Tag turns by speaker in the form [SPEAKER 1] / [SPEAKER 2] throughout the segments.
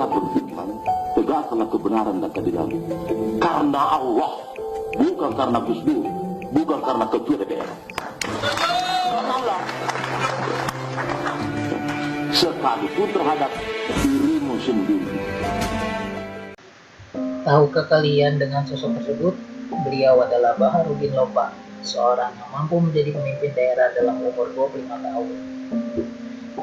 [SPEAKER 1] Janganlah berfitnah, tegakkanlah kebenaran dan keadilan. Karena Allah, bukan karena Gus Dur, bukan karena ketua DPR. Karena Allah. Sekalipun terhadap dirimu sendiri.
[SPEAKER 2] Tahukah kalian dengan sosok tersebut? Beliau adalah Baharudin Lopa, seorang yang mampu menjadi pemimpin daerah dalam umur 25 tahun.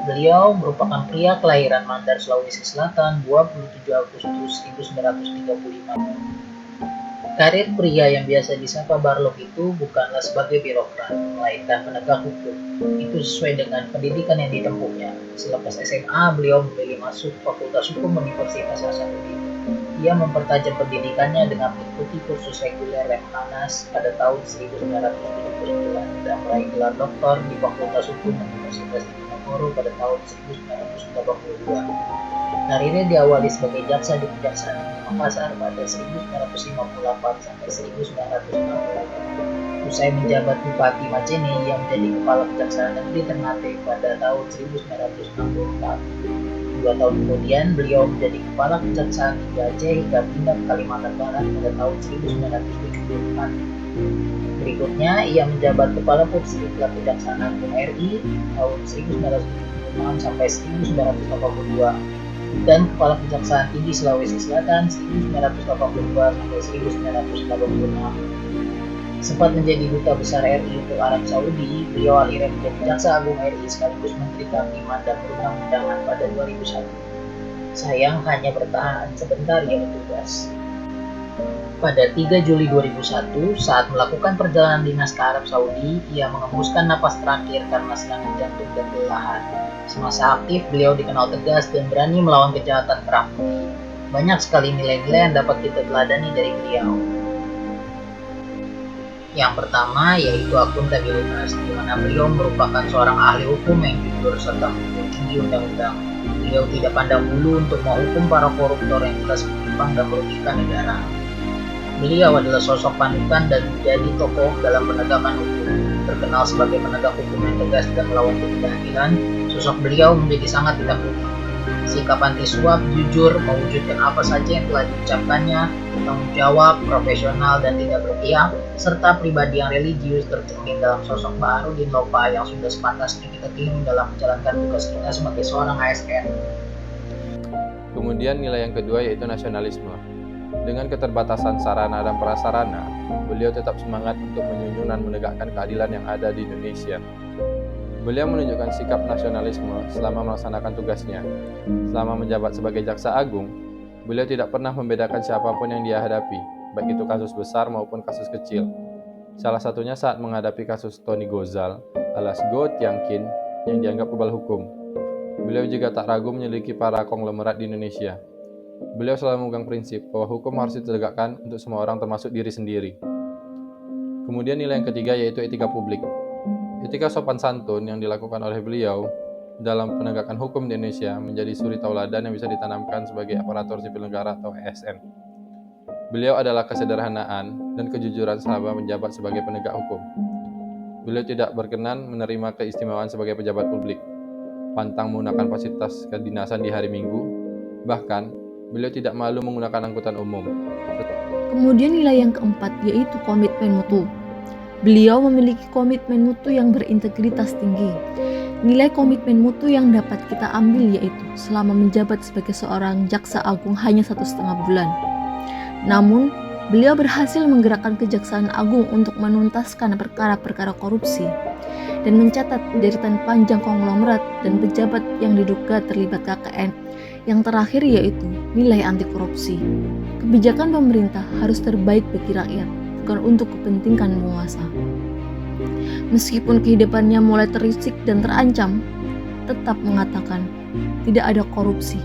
[SPEAKER 2] Beliau merupakan pria kelahiran Mandar, Sulawesi Selatan, 27 Agustus 1935. Karir pria yang biasa disapa Barlok itu bukanlah sebagai birokrat, melainkan penegak hukum. Itu sesuai dengan pendidikan yang ditempuhnya. Selepas SMA, beliau memilih masuk Fakultas Hukum Universitas Hasanuddin. Ia mempertajam pendidikannya dengan mengikuti kursus reguler Lemhanas pada tahun 1979 dan meraih gelar doktor di Fakultas Hukum Universitas Diponegoro pada tahun 1982. Karirnya diawali sebagai jaksa di Kejaksaan Tinggi Makassar pada 1958 sampai 1960. Usai menjabat Bupati Majene, ia menjadi Kepala Kejaksaan Negeri Ternate pada tahun 1964. 2 tahun kemudian, beliau menjadi Kepala Kejaksaan Tinggi Aceh hingga pindah ke Kalimantan Barat pada tahun 1974. Berikutnya, ia menjabat Kepala Pusdiklat Kejaksaan Agung RI tahun 1976 sampai 1982 dan Kepala Kejaksaan Tinggi Sulawesi Selatan 1982 sampai 1986. Sempat menjadi Duta Besar RI untuk Arab Saudi, beliau akhirnya menjadi Jaksa Agung RI sekaligus Menteri Kehakiman dan Perundang-undangan pada 2001. Sayang hanya bertahan sebentar ia bertugas. Pada 3 Juli 2001, saat melakukan perjalanan dinas ke Arab Saudi, ia mengembuskan napas terakhir karena serangan jantung dan kelelahan. Semasa aktif, beliau dikenal tegas dan berani melawan kejahatan kerah putih. Banyak sekali nilai-nilai yang dapat kita teladani dari beliau. Yang pertama yaitu akuntabilitas, di mana beliau merupakan seorang ahli hukum yang jujur serta menjunjung tinggi undang-undang. Beliau tidak pandang bulu untuk menghukum para koruptor yang jelas menyimpang dan merugikan negara. Beliau adalah sosok panutan dan menjadi tokoh dalam penegakan hukum. Terkenal sebagai penegak hukum yang tegas dan melawan ketidakadilan, sosok beliau menjadi sangat ditakuti. Sikap anti suap, jujur, mewujudkan apa saja yang telah diucapkannya, bertanggung jawab, profesional dan tidak berpihak, serta pribadi yang religius tercermin dalam sosok Baharudin Lopa yang sudah sepantasnya kita tiru dalam menjalankan tugas kita sebagai seorang ASN.
[SPEAKER 3] Kemudian nilai yang kedua yaitu nasionalisme. Dengan keterbatasan sarana dan prasarana, beliau tetap semangat untuk menjunjung dan menegakkan keadilan yang ada di Indonesia. Beliau menunjukkan sikap nasionalisme selama melaksanakan tugasnya. Selama menjabat sebagai Jaksa Agung, beliau tidak pernah membedakan siapapun yang dia hadapi, baik itu kasus besar maupun kasus kecil. Salah satunya saat menghadapi kasus Tony Gozal alias Go Tiang Kin yang dianggap kebal hukum. Beliau juga tak ragu menyelidiki para konglomerat di Indonesia. Beliau selalu memegang prinsip bahwa hukum harus ditegakkan untuk semua orang termasuk diri sendiri. Kemudian nilai yang ketiga yaitu etika publik. Etika sopan santun yang dilakukan oleh beliau dalam penegakan hukum di Indonesia menjadi suri tauladan yang bisa ditanamkan sebagai aparatur sipil negara atau ASN. Beliau adalah kesederhanaan dan kejujuran selama menjabat sebagai penegak hukum. Beliau tidak berkenan menerima keistimewaan sebagai pejabat publik, pantang menggunakan fasilitas kedinasan di hari Minggu, bahkan beliau tidak malu menggunakan angkutan umum.
[SPEAKER 4] Kemudian nilai yang keempat yaitu komitmen mutu. Beliau memiliki komitmen mutu yang berintegritas tinggi. Nilai komitmen mutu yang dapat kita ambil yaitu selama menjabat sebagai seorang Jaksa Agung hanya 1,5 bulan. Namun, beliau berhasil menggerakkan Kejaksaan Agung untuk menuntaskan perkara-perkara korupsi dan mencatat deretan panjang konglomerat dan pejabat yang diduga terlibat KKN. Yang terakhir yaitu nilai anti korupsi. Kebijakan pemerintah harus terbaik bagi rakyat, bukan untuk kepentingan penguasa. Meskipun kehidupannya mulai terisik dan terancam, tetap mengatakan tidak ada korupsi,